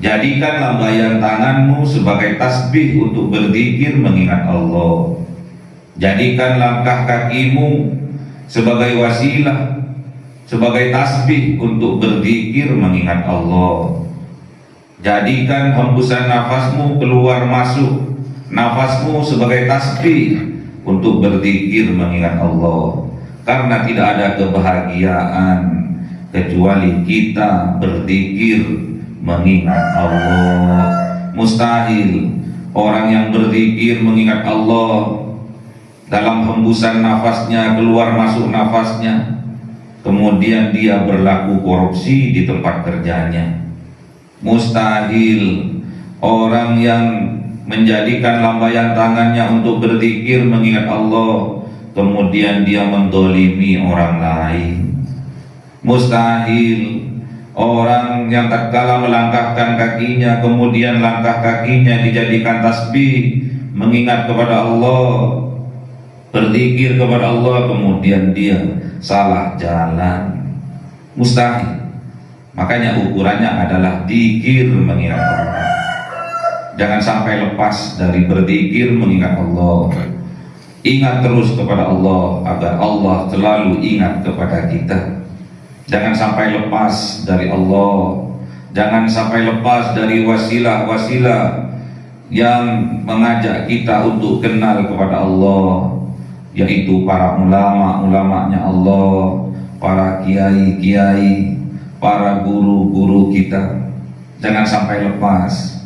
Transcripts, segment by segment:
Jadikan lambaian tanganmu sebagai tasbih untuk berzikir mengingat Allah. Jadikan langkah kakimu sebagai wasilah, sebagai tasbih untuk berzikir mengingat Allah. Jadikan hembusan nafasmu keluar masuk, nafasmu sebagai tasbih untuk berzikir mengingat Allah. Karena tidak ada kebahagiaan kecuali kita berzikir mengingat Allah. Mustahil orang yang berzikir mengingat Allah dalam hembusan nafasnya, keluar masuk nafasnya, kemudian dia berlaku korupsi di tempat kerjanya. Mustahil orang yang menjadikan lambaian tangannya untuk berzikir mengingat Allah, kemudian dia mendolimi orang lain. Mustahil orang yang tatkala melangkahkan kakinya, kemudian langkah kakinya dijadikan tasbih mengingat kepada Allah, berzikir kepada Allah, kemudian dia salah jalan. Mustahil. Makanya ukurannya adalah zikir mengingat Allah. Jangan sampai lepas dari berzikir mengingat Allah. Ingat terus kepada Allah agar Allah selalu ingat kepada kita. Jangan sampai lepas dari Allah. Jangan sampai lepas dari wasilah-wasilah yang mengajak kita untuk kenal kepada Allah, yaitu para ulama-ulamanya Allah, para kiai-kiai, para guru-guru kita. Jangan sampai lepas.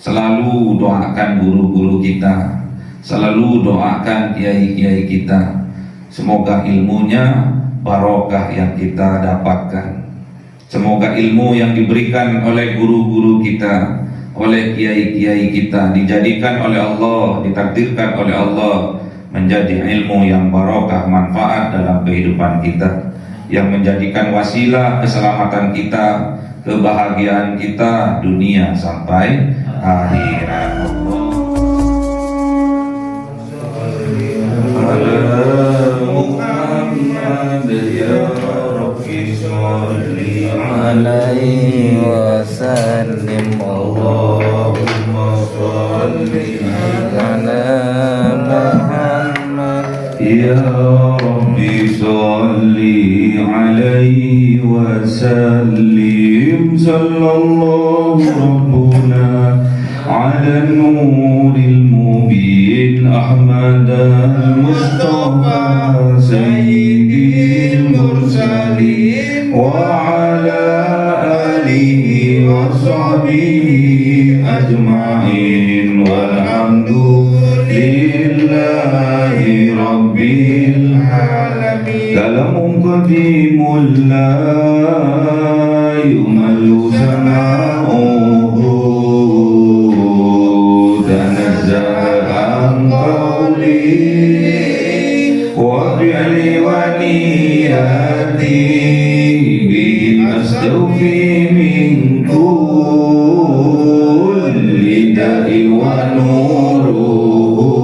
Selalu doakan guru-guru kita, selalu doakan kiai-kiai kita. Semoga ilmunya barokah yang kita dapatkan. Semoga ilmu yang diberikan oleh guru-guru kita, oleh kiai-kiai kita, dijadikan oleh Allah, ditakdirkan oleh Allah menjadi ilmu yang barokah, manfaat dalam kehidupan kita, yang menjadikan wasilah keselamatan kita, kebahagiaan kita dunia sampai akhirat. Muhammad ya Rabbi sholli alaihi wa sallim. Allahumma sholli ala Muhammad ya Rabbi sholli alaihi wa sallim. Sallallahu rabbuna ala nuril mubin Ahmad al-Mustafa sayyidil mursalin wa ala alihi wa sahbihi ajma'in walhamdulillahi rabbil alamin. Kalamun qadimul la yumallu sana'uhu tanazza'an qawli wa fi'li wa niyati bil astawfi min kulli da'i wa nuruhu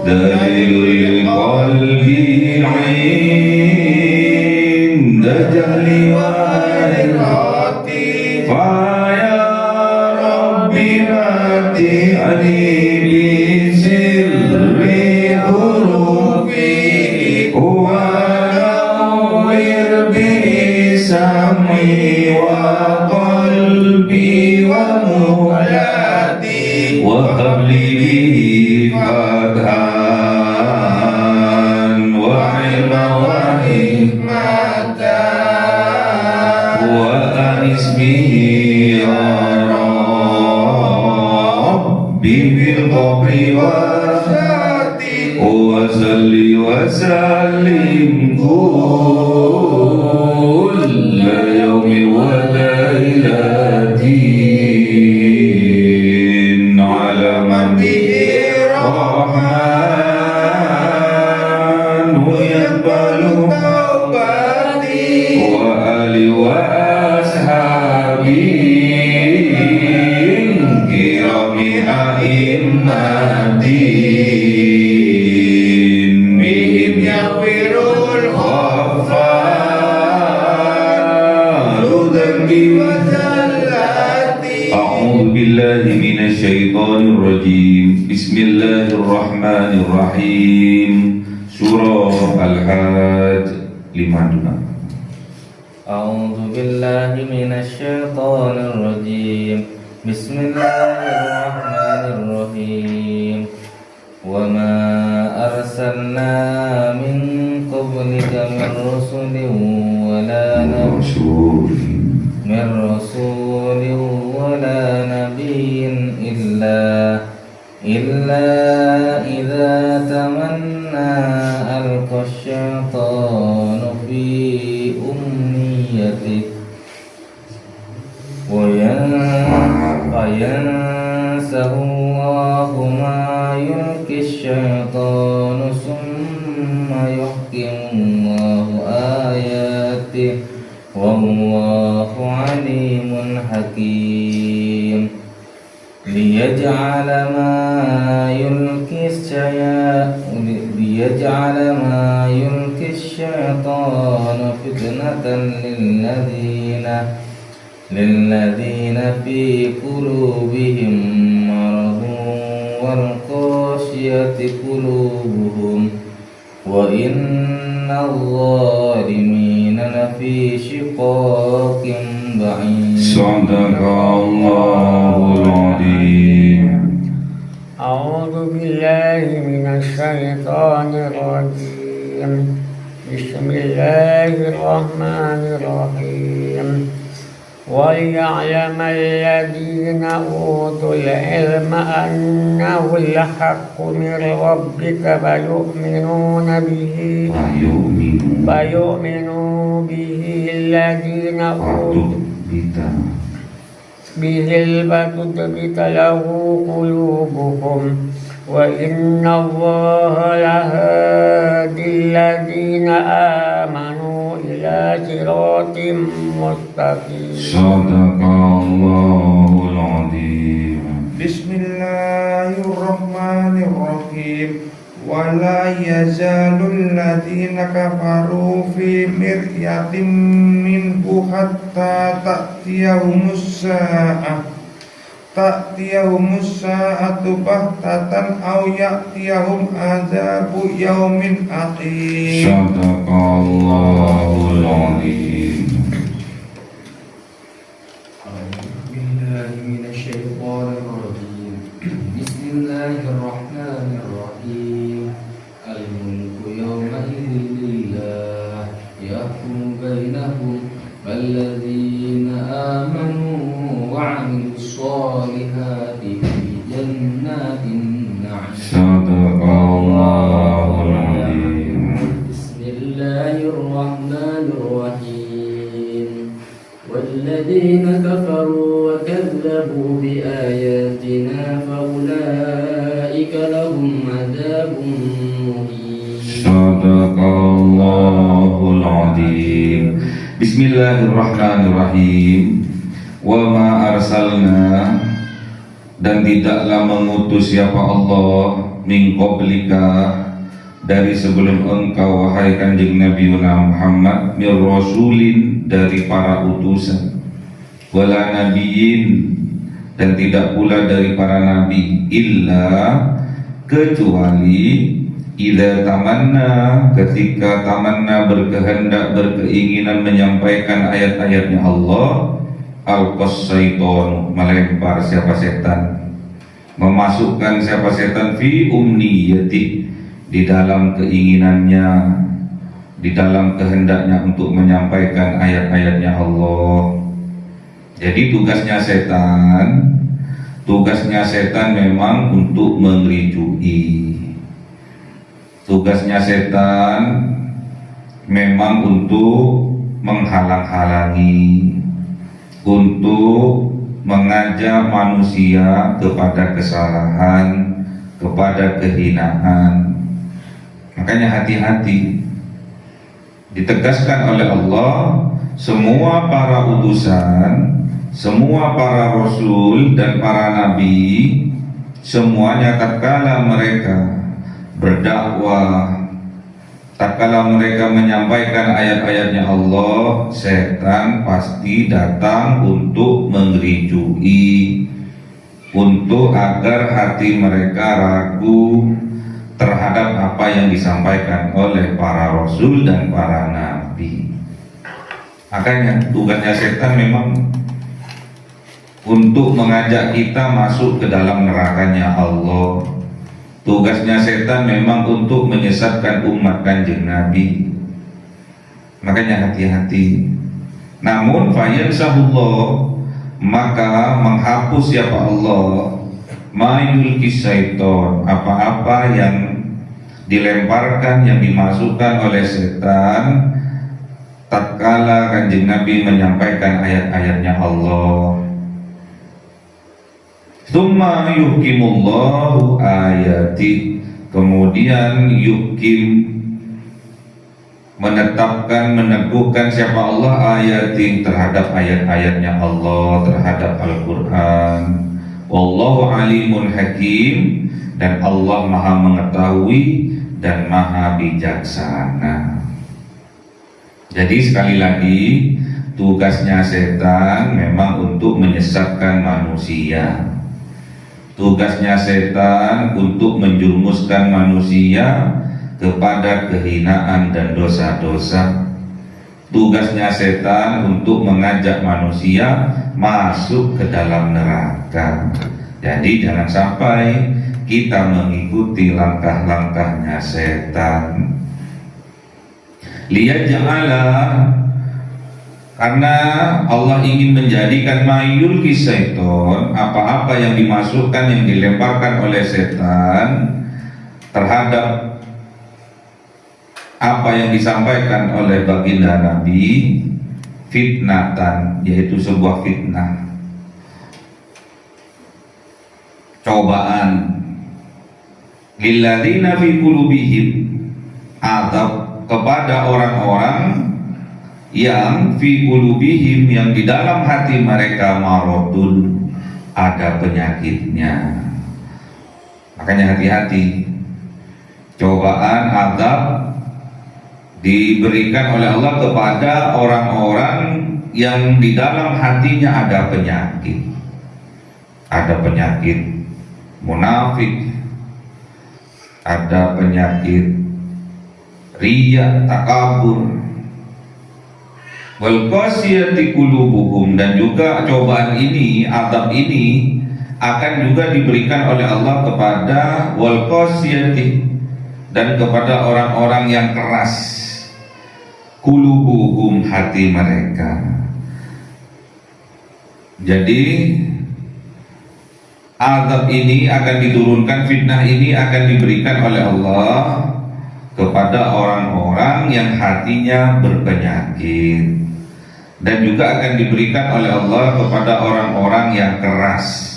dalilul qalbi 'inda jahli wa irati fa ya rabbi mati'ani bi sirri hurufi wa nawwir bi sam'i wa qalbi wa muhlati wa habli bihi fathan wa ilma wa hikmatan wa anis bihi ya Rabbi bil qabri wa syati wa salli wa sallim kulla yawmi wa lailatin ala man bihi rahman yaqbalu tawbati wa ali wa ashabi kirami a'immatin bihim yaghfirul ghaffar dhanbi wa zalla billahi minasyaitonir rajim. Bismillahirrahmanirrahim. Surah Al-Hajj 52. A'udzu billahi minasyaitonir rajim. Bismillahirrahmanirrahim. Wa ma arsalna min qablika min rasulin wala nabiyyin illa idza tamanna alqa asyaitanu fi وينسه الله ما يلقي الشيطان ثم يحكم الله آياته والله عليم حكيم ليجعل ما يلقي الشيطان فتنة للذين في قلوبهم مرض والقاسية قلوبهم وإن الظالمين لفي شقاق بعيد. صدق الله العظيم. أعوذ بالله من الشيطان الرجيم. بسم الله الرحمن الرحيم. وليعلم الذين أوتوا العلم أنه الحق من ربك فيؤمنوا به الذين أوتوا به فتثبت له قلوبهم وإن الله لهادي الذين آمنوا إلى صراط مستقيم. صدق الله العظيم. بسم الله الرحمن الرحيم. ولا يزال الذين كفروا في مرية منه حتى تأتيهم الساعة بغتة أو يأتيهم عذاب يوم عقيم. صدق الله العظيم. أعوذ بالله من الشيطان الرجيم. بسم الله الرحمن الرحيم. الملك يومئذ لله يحكم بينهم فالذين آمنوا وعملوا الصالحات في جنات النعيم. صدق الله العظيم. بسم الله الرحمن الرحيم. والذين كفروا وكذبوا بآياتنا فأولئك لهم عذاب مهين. صدق الله العظيم. Bismillahirrahmanirrahim. Wa ma arsalna, dan tidaklah mengutus siapa Allah min qablika, dari sebelum engkau wahai kanjeng Nabi Muhammad, mir rasulin, dari para utusan, wala nabiyyin, dan tidak pula dari para nabi, illa, kecuali idza tamanna, ketika tamanna berkehendak, berkeinginan menyampaikan ayat-ayatnya Allah, alqas syaiton, melempar siapa setan, memasukkan siapa setan fi umniyati, di dalam keinginannya, di dalam kehendaknya untuk menyampaikan ayat-ayatnya Allah. Jadi tugasnya setan memang untuk mengericui. Tugasnya setan memang untuk menghalang-halangi, untuk mengajak manusia kepada kesalahan, kepada kehinaan. Makanya hati-hati. Ditegaskan oleh Allah, semua para utusan, semua para rasul dan para nabi, semuanya tatkala mereka berdakwah, tatkala mereka menyampaikan ayat-ayatnya Allah, setan pasti datang untuk mengericui, untuk agar hati mereka ragu terhadap apa yang disampaikan oleh para rasul dan para nabi. Makanya tugasnya setan memang untuk mengajak kita masuk ke dalam nerakanya Allah. Tugasnya setan memang untuk menyesatkan umat Kanjeng Nabi. Makanya hati-hati. Namun fayansahullah, maka menghapus siapa Allah mayul kisaiton, apa-apa yang dilemparkan, yang dimasukkan oleh setan tatkala Kanjeng Nabi menyampaikan ayat-ayatnya Allah. Tsumma yuhkimullahu ayati, kemudian yuhkim, menetapkan, meneguhkan siapa Allah ayati, terhadap ayat-ayatnya Allah, terhadap Al-Quran. Wallahu alimun hakim, dan Allah maha mengetahui dan maha bijaksana. Jadi sekali lagi, tugasnya setan memang untuk menyesatkan manusia. Tugasnya setan untuk menjurumuskan manusia kepada kehinaan dan dosa-dosa. Tugasnya setan untuk mengajak manusia masuk ke dalam neraka. Jadi jangan sampai kita mengikuti langkah-langkahnya setan. Liyaj'ala, karena Allah ingin menjadikan mayul kisaiton, apa-apa yang dimasukkan, yang dilemparkan oleh setan terhadap apa yang disampaikan oleh baginda Nabi, fitnatan, yaitu sebuah fitnah, cobaan, lilladzina fi qulubihim, adab, kepada orang-orang yang fi qulubihim, yang di dalam hati mereka maradun, ada penyakitnya. Makanya hati-hati, cobaan, adab diberikan oleh Allah kepada orang-orang yang di dalam hatinya ada penyakit. Ada penyakit munafik, ada penyakit riya, takabur, wal qasiyati qulubuhum, dan juga cobaan ini, adab ini akan juga diberikan oleh Allah kepada wal qasiyati, dan kepada orang-orang yang keras, qulubuhum, hati mereka. Jadi azab ini akan diturunkan, fitnah ini akan diberikan oleh Allah kepada orang-orang yang hatinya berpenyakit, dan juga akan diberikan oleh Allah kepada orang-orang yang keras,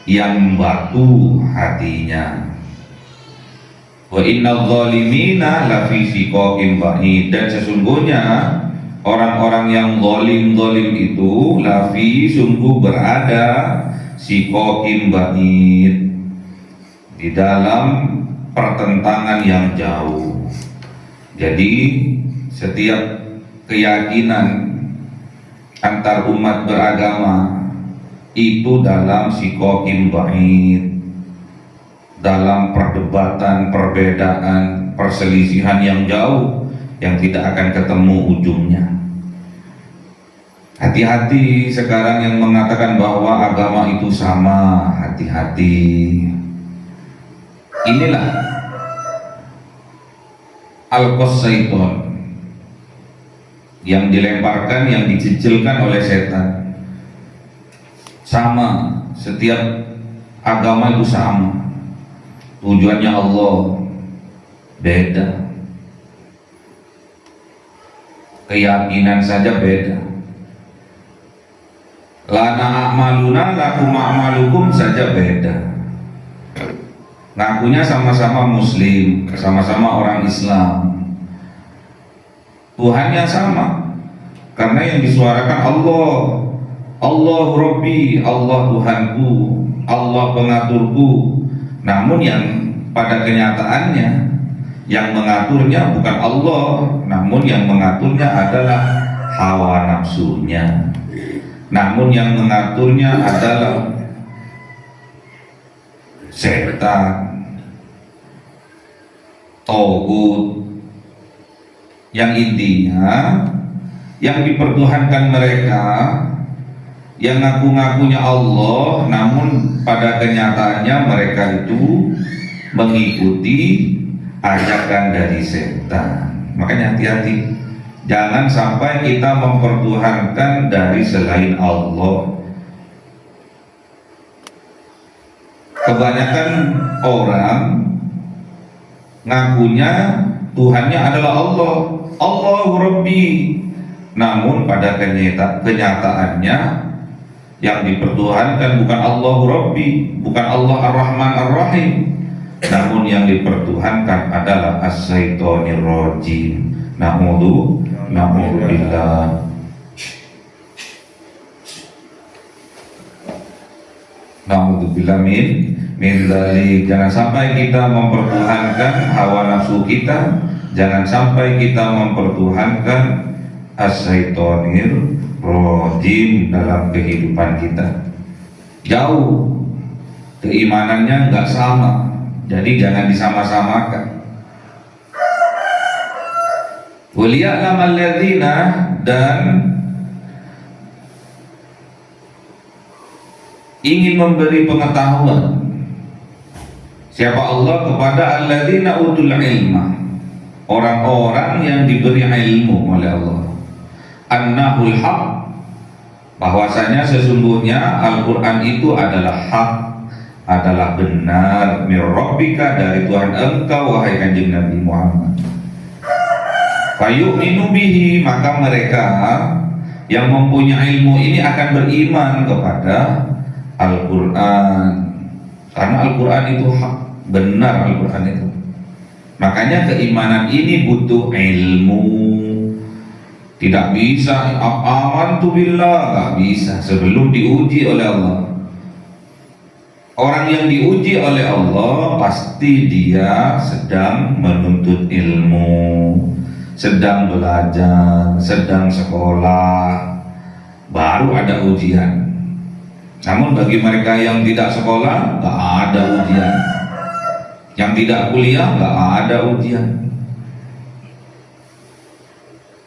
yang batu hatinya. Wa innal zalimina lafi shiqaqin ba'id, dan sesungguhnya orang-orang yang zalim itu lafi, sungguh berada, shiqaqin ba'id, di dalam pertentangan yang jauh. Jadi setiap keyakinan antar umat beragama itu dalam shiqaqin ba'id, dalam perdebatan, perbedaan, perselisihan yang jauh, yang tidak akan ketemu ujungnya. Hati-hati sekarang yang mengatakan bahwa agama itu sama, hati-hati. Inilah al-qasaiton yang dilemparkan, yang dicicilkan oleh setan. Sama, setiap agama itu sama, tujuannya Allah, beda, keyakinan saja beda. Lana a'maluna lakum a'malukum saja beda. Ngakunya sama-sama muslim, sama-sama orang Islam, Tuhannya sama, karena yang disuarakan Allah, Allah Rabbi, Allah Tuhanku, Allah pengaturku. Namun yang pada kenyataannya yang mengaturnya bukan Allah, namun yang mengaturnya adalah hawa nafsunya. Namun yang mengaturnya adalah setan, togut, yang intinya yang dipertuhankan mereka, yang ngaku-ngakunya Allah, namun pada kenyataannya mereka itu mengikuti ajakan dari setan. Makanya hati-hati, jangan sampai kita mempertuhankan dari selain Allah. Kebanyakan orang ngakunya Tuhannya adalah Allah, Allahu Rabbi, namun pada kenyataannya yang dipertuhankan bukan Allahu Rabbi, bukan Allah Ar-Rahman Ar-Rahim, namun yang dipertuhankan adalah As-Syaithanir Rajim. Na'udzubillah. Na'udzubillah min dzalik. Jangan sampai kita mempertuhankan hawa nafsu kita, jangan sampai kita mempertuhankan As-Syaithanir Rajim dalam kehidupan kita. Jauh, keimanannya nggak sama, jadi jangan disama-samakan. Waliya'lamal ladzina, dan ingin memberi pengetahuan siapa Allah kepada alladzina utul ilma, orang-orang yang diberi ilmu oleh Allah, annahul haq, bahwasanya sesungguhnya Al-Quran itu adalah hak, adalah benar, mir rabbika, dari Tuhan engkau wahai kanjeng Nabi Muhammad. Fayu'minu bihi, maka mereka yang mempunyai ilmu ini akan beriman kepada Al-Quran, karena Al-Quran itu hak, benar Al-Quran itu. Makanya keimanan ini butuh ilmu. Tidak bisa amantu billah, gak bisa sebelum diuji oleh Allah. Orang yang diuji oleh Allah pasti dia sedang menuntut ilmu, sedang belajar, sedang sekolah, baru ada ujian. Namun bagi mereka yang tidak sekolah, gak ada ujian. Yang tidak kuliah, gak ada ujian.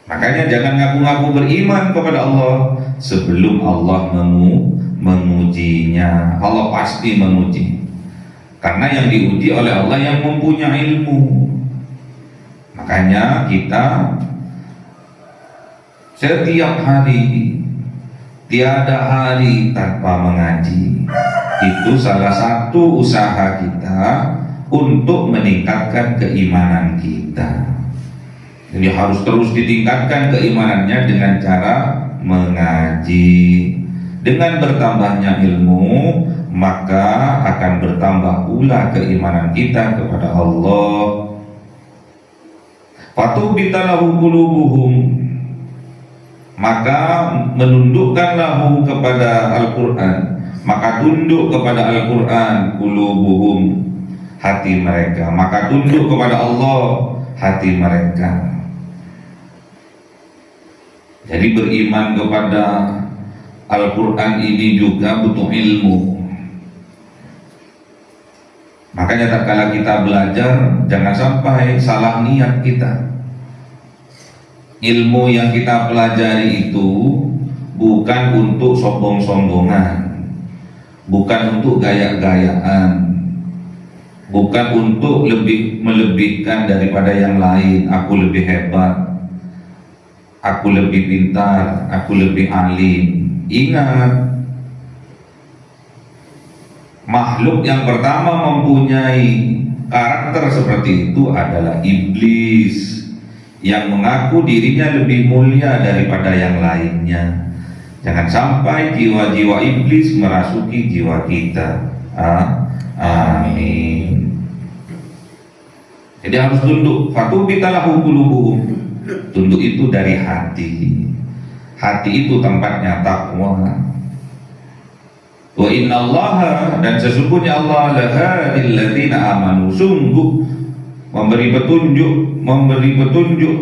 Makanya jangan ngaku-ngaku beriman kepada Allah sebelum Allah mengujinya. Allah pasti menguji, karena yang diuji oleh Allah yang mempunyai ilmu. Makanya kita setiap hari, tiada hari tanpa mengaji. Itu salah satu usaha kita untuk meningkatkan keimanan kita. Jadi harus terus ditingkatkan keimanannya dengan cara mengaji. Dengan bertambahnya ilmu, maka akan bertambah pula keimanan kita kepada Allah. Fatubita lahu qulubuhum, maka menundukkan lahu kepada Al-Quran, maka tunduk kepada Al-Quran qulubuhum, hati mereka, maka tunduk kepada Allah hati mereka. Jadi beriman kepada Al-Quran ini juga butuh ilmu. Makanya tak kala kita belajar, jangan sampai salah niat kita. Ilmu yang kita pelajari itu bukan untuk sombong-sombongan, bukan untuk gaya-gayaan, bukan untuk melebihkan daripada yang lain. Aku lebih hebat, aku lebih pintar, aku lebih alim. Ingat, makhluk yang pertama mempunyai karakter seperti itu adalah iblis, yang mengaku dirinya lebih mulia daripada yang lainnya. Jangan sampai jiwa-jiwa iblis merasuki jiwa kita. Amin. Jadi harus tunduk. Fatubita lahu qulubuhum. Tunduk itu dari hati. Hati itu tempatnya takwa. Wa innallaha, dan sesungguhnya Allah lahadil ladzina amanu, sungguh memberi petunjuk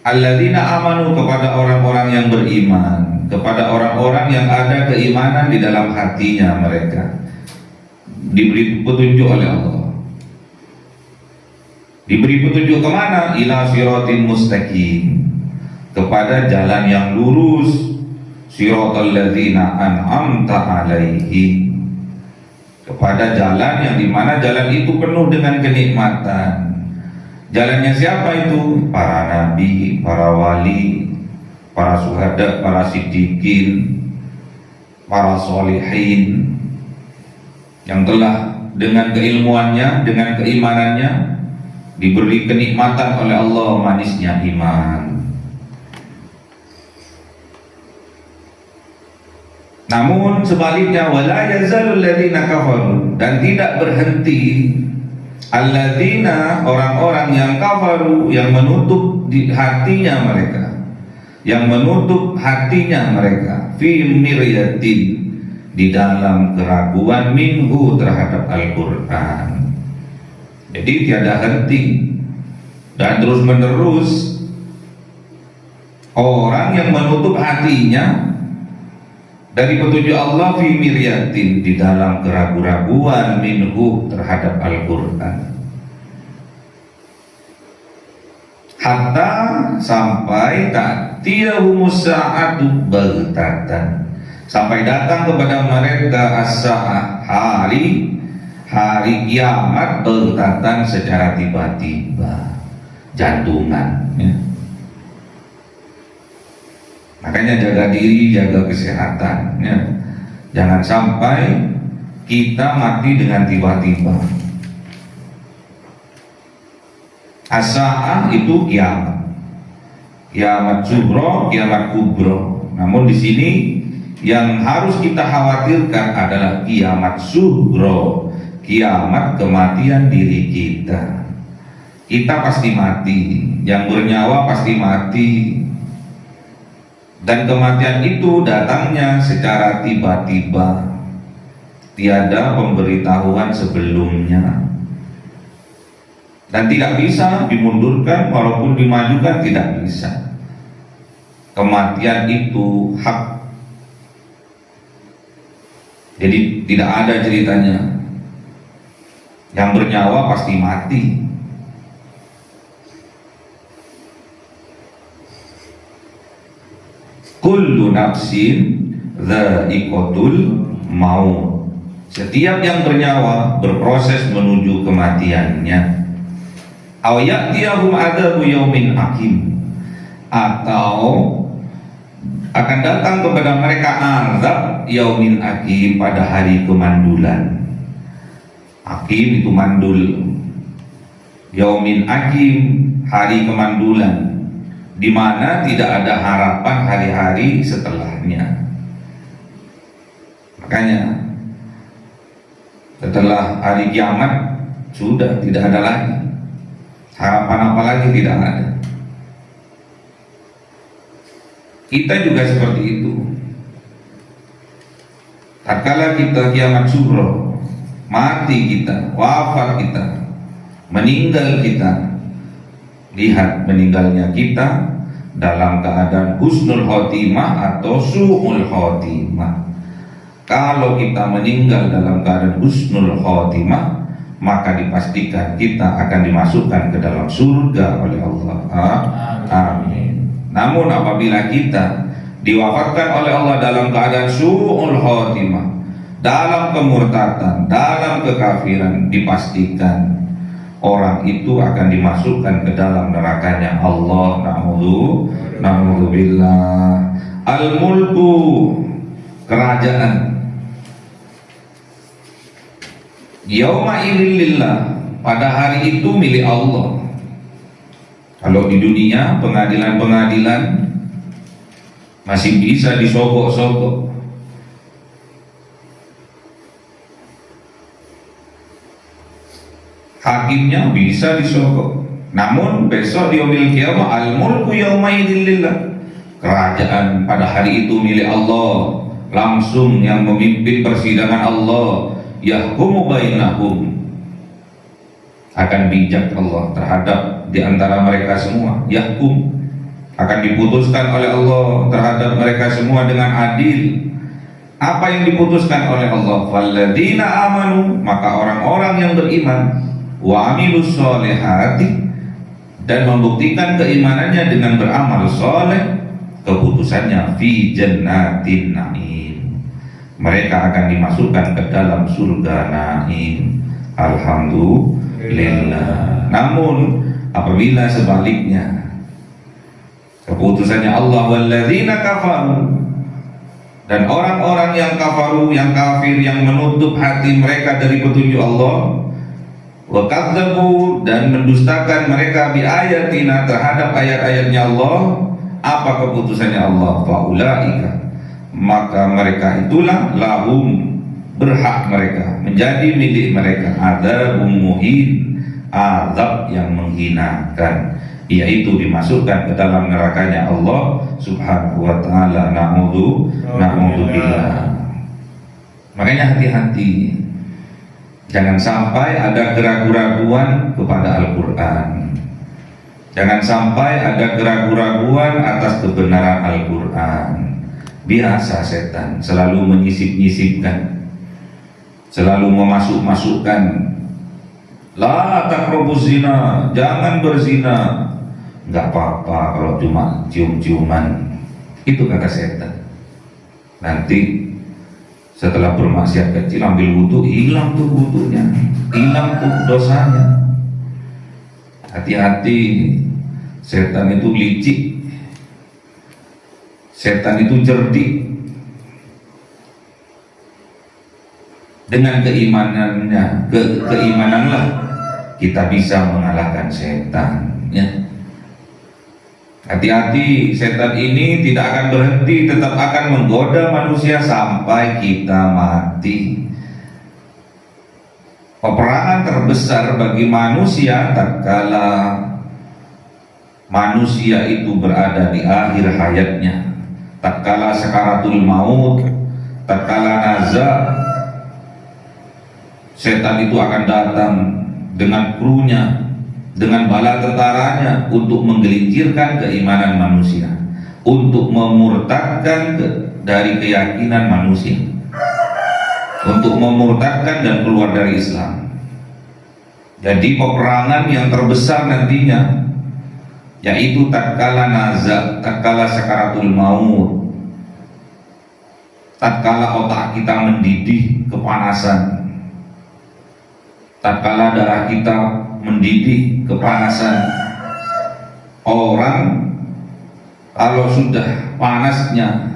alladzina amanu, kepada orang-orang yang beriman, kepada orang-orang yang ada keimanan di dalam hatinya mereka. diberi petunjuk oleh Allah. Diberi petunjuk kemana? Ila siratin mustaqim, kepada jalan yang lurus, siratal ladzina an'amta alaihim, kepada jalan yang dimana jalan itu penuh dengan kenikmatan. Jalannya siapa itu? Para nabi, para wali, para syuhada, para siddiqin, para solihin, yang telah dengan keilmuannya, dengan keimanannya diberi kenikmatan oleh Allah, manisnya iman. Namun sebaliknya, wala yazalul ladzina kafaru, dan tidak berhenti alladzina, orang-orang yang kafaru, yang menutup di hatinya mereka, yang menutup hatinya mereka, fi miryatin, di dalam keraguan, minhu, terhadap Al-Quran. Jadi tiada henti dan terus menerus orang yang menutup hatinya dari petunjuk Allah, fi miryatin, di dalam keraguan, minhu, terhadap Al-Quran, hatta, sampai ta'tiyahumus sa'atu baghtatan, sampai datang kepada mereka as-sa'ah, hari kiamat, baghtatan, secara tiba-tiba, jantungan, ya. Makanya jaga diri, jaga kesehatan, ya. Jangan sampai kita mati dengan tiba-tiba. As-sa'ah itu kiamat, kiamat sughra, kiamat kubro. Namun di sini yang harus kita khawatirkan adalah kiamat sughra, kiamat kematian diri kita. Kita pasti mati, yang bernyawa pasti mati. Dan kematian itu datangnya secara tiba-tiba, tiada pemberitahuan sebelumnya, dan tidak bisa dimundurkan walaupun dimajukan, tidak bisa. Kematian itu hak, jadi tidak ada ceritanya yang bernyawa pasti mati. Kullu nafsin dha'iqatul maut, setiap yang bernyawa berproses menuju kematiannya. Aw ya'tiyahum adzabu yaumin aqim, atau akan datang kepada mereka azab yaumin aqim, pada hari kemandulan. Aqim itu mandul, yaumin aqim, hari kemandulan, di mana tidak ada harapan hari-hari setelahnya. Makanya setelah hari kiamat sudah tidak ada lagi harapan, apa lagi tidak ada. Kita juga seperti itu. Tatkala kita kiamat sughra, mati kita, wafat kita, meninggal kita, lihat meninggalnya kita dalam keadaan husnul khotimah atau su'ul khotimah. Kalau kita meninggal dalam keadaan husnul khotimah, maka dipastikan kita akan dimasukkan ke dalam surga oleh Allah. Amin. Namun apabila kita diwafatkan oleh Allah dalam keadaan su'ul khotimah, dalam kemurtatan, dalam kekafiran, dipastikan orang itu akan dimasukkan ke dalam nerakanya Allah. Na'udzubillah. Al-mulku, kerajaan, yauma idzin lillah, pada hari itu milik Allah. Kalau di dunia pengadilan-pengadilan masih bisa disogok-sogok, hakimnya bisa disogok. Namun besok di yaumil qiyamah, al-mulku yauma idzin lillah, kerajaan pada hari itu milik Allah, langsung yang memimpin persidangan Allah. Yahkumu bainahum, akan bijak Allah terhadap di antara mereka semua. Yahkum, akan diputuskan oleh Allah terhadap mereka semua dengan adil. Apa yang diputuskan oleh Allah? Walladzina amanu, maka orang-orang yang beriman, wa amilus solihati, dan membuktikan keimanannya dengan beramal soleh, keputusannya fi jannatin na'im, mereka akan dimasukkan ke dalam surga na'im. Alhamdulillah. Namun apabila sebaliknya, keputusannya Allah walladzina kafaru, dan orang-orang yang kafaru, yang kafir, yang menutup hati mereka dari petunjuk Allah, wa kadzabu, dan mendustakan mereka bi ayatina, terhadap ayat-ayatnya Allah, apa keputusannya Allah? Faulaika, maka mereka itulah lahum, berhak mereka, menjadi milik mereka, adzabun muhin, azab yang menghinakan, yaitu dimasukkan ke dalam nerakanya Allah Subhanahu wa taala. Na'udzubillah. Makanya hati-hati, jangan sampai ada keraguan-raguan kepada Al-Qur'an. Jangan sampai ada keraguan-raguan atas kebenaran Al-Qur'an. Biasa setan selalu menyisip-nyisipkan, selalu memasuk-masukkan, la taqrabuz zina, jangan berzina. Enggak apa-apa kalau cuma cium-ciuman. Itu kata setan. Nanti setelah bermaksiat kecil ambil wudu, hilang tuh wudunya, hilang tuh dosanya. Hati-hati, setan itu licik, setan itu cerdik. Dengan keimanannya, keimananlah kita bisa mengalahkan setan, ya. Hati-hati, setan ini tidak akan berhenti, tetap akan menggoda manusia sampai kita mati. Peperangan terbesar bagi manusia tatkala manusia itu berada di akhir hayatnya, tatkala sakaratul maut, tatkala nazak, setan itu akan datang dengan krunya, dengan bala tentaranya untuk menggelincirkan keimanan manusia, untuk memurtadkan dari keyakinan manusia, untuk memurtadkan dan keluar dari Islam. Jadi peperangan yang terbesar nantinya yaitu tatkala nazak, tatkala sakaratul maut, tatkala otak kita mendidih kepanasan, tatkala darah kita mendidih kepanasan. Orang kalau sudah panasnya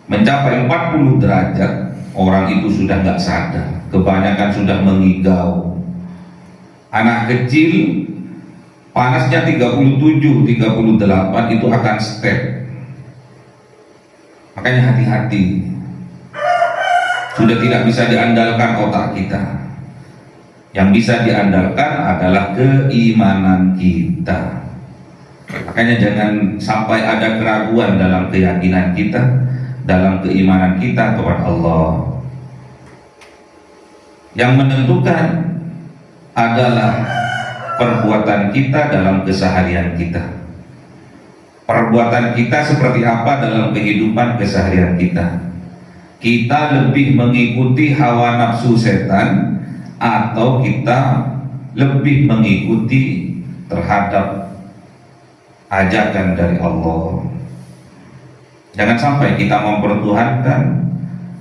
mencapai 40 derajat, orang itu sudah nggak sadar, kebanyakan sudah mengigau. Anak kecil panasnya 37, 38 itu akan step. Makanya hati-hati, sudah tidak bisa diandalkan otak kita. Yang bisa diandalkan adalah keimanan kita. Makanya jangan sampai ada keraguan dalam keyakinan kita, dalam keimanan kita kepada Allah. Yang menentukan adalah perbuatan kita dalam keseharian kita. Perbuatan kita seperti apa dalam kehidupan keseharian kita. Kita lebih mengikuti hawa nafsu setan atau kita lebih mengikuti terhadap ajakan dari Allah. Jangan sampai kita mempertuhankan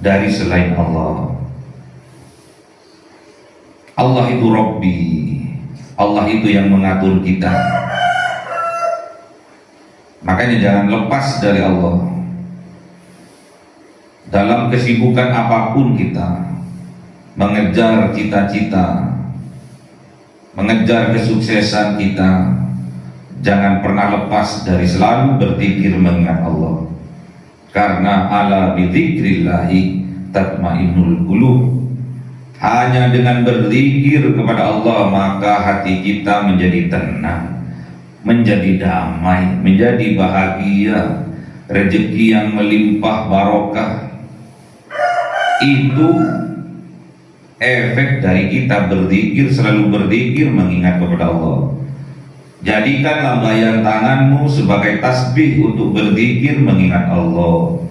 dari selain Allah. Allah itu Rabbi, Allah itu yang mengatur kita. Makanya jangan lepas dari Allah. Dalam kesibukan apapun kita, mengejar cita-cita, mengejar kesuksesan kita, jangan pernah lepas dari selalu berzikir mengingat Allah. Karena ala bidzikrillahi tatmainnul qulub. Hanya dengan berzikir kepada Allah maka hati kita menjadi tenang, menjadi damai, menjadi bahagia, rezeki yang melimpah barokah. Itu efek dari kita berzikir, selalu berzikir mengingat kepada Allah. Jadikan lambaian tanganmu sebagai tasbih untuk berzikir mengingat Allah.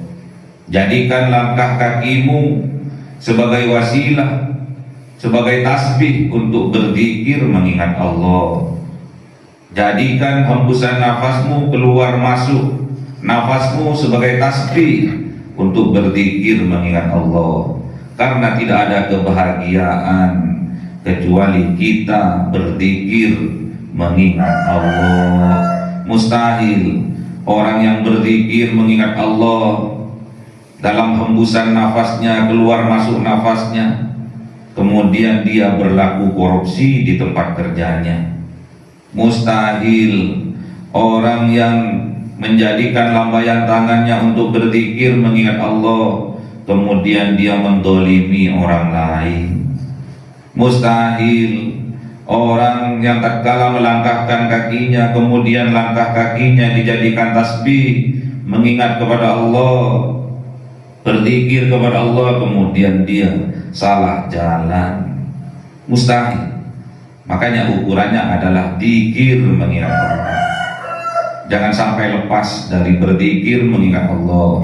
Jadikan langkah kakimu sebagai wasilah, sebagai tasbih untuk berzikir mengingat Allah. Jadikan hembusan nafasmu keluar masuk, nafasmu sebagai tasbih untuk berzikir mengingat Allah. Karena tidak ada kebahagiaan kecuali kita berzikir mengingat Allah. Mustahil orang yang berzikir mengingat Allah dalam hembusan nafasnya, keluar masuk nafasnya, kemudian dia berlaku korupsi di tempat kerjanya. Mustahil orang yang menjadikan lambaian tangannya untuk berzikir mengingat Allah, kemudian dia mendolimi orang lain. Mustahil orang yang tatkala melangkahkan kakinya, kemudian langkah kakinya dijadikan tasbih mengingat kepada Allah, berzikir kepada Allah, kemudian dia salah jalan. Mustahil. Makanya ukurannya adalah zikir mengingat Allah. Jangan sampai lepas dari berzikir mengingat Allah.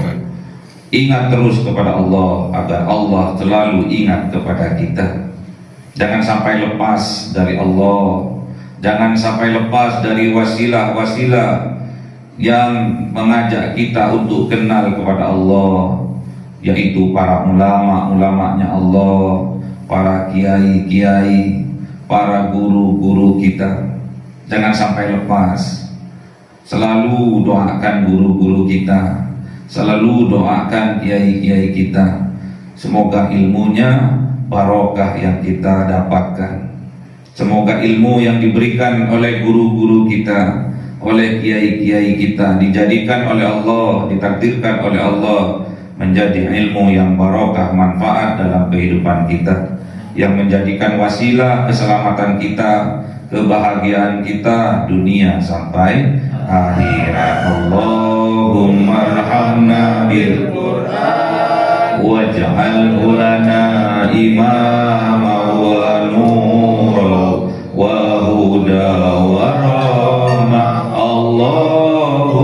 Ingat terus kepada Allah agar Allah selalu ingat kepada kita. Jangan sampai lepas dari Allah. Jangan sampai lepas dari wasilah-wasilah yang mengajak kita untuk kenal kepada Allah, yaitu para ulama-ulamanya Allah, para kiai-kiai, para guru-guru kita. Jangan sampai lepas. Selalu doakan guru-guru kita, selalu doakan kiai-kiai kita. Semoga ilmunya barokah yang kita dapatkan. Semoga ilmu yang diberikan oleh guru-guru kita, oleh kiai-kiai kita, dijadikan oleh Allah, ditakdirkan oleh Allah menjadi ilmu yang barokah, manfaat dalam kehidupan kita, yang menjadikan wasilah keselamatan kita, kebahagiaan kita dunia sampai akhirat. Allahumma arhamna bil Qur'an waj'alhu lana imama wa nura wa huda wa rahmah. Allahumma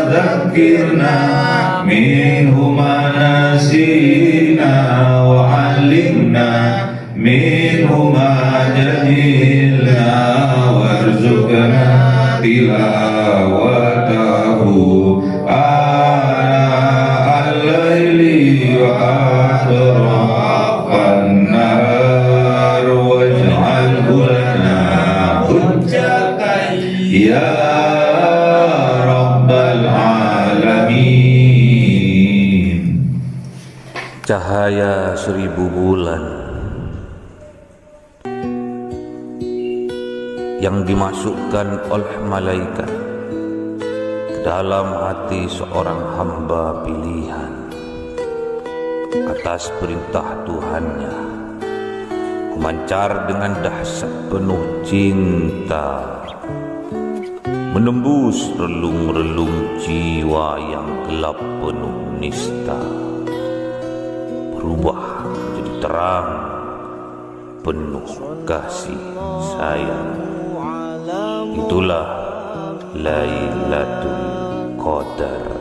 dzakkirna minhu ma nasina wa 'allimna minhu ma jahilna warzuqna tilawatahu al-laili wa atrafan nar waj'alhu lana hujjatan ya rabbal alamin. Cahaya 1000 bulan yang dimasukkan oleh malaikat ke dalam hati seorang hamba pilihan atas perintah Tuhannya, memancar dengan dahsyat penuh cinta, menembus relung-relung jiwa yang gelap penuh nista, berubah menjadi terang penuh kasih sayang. Itulah Lailatul Qadar.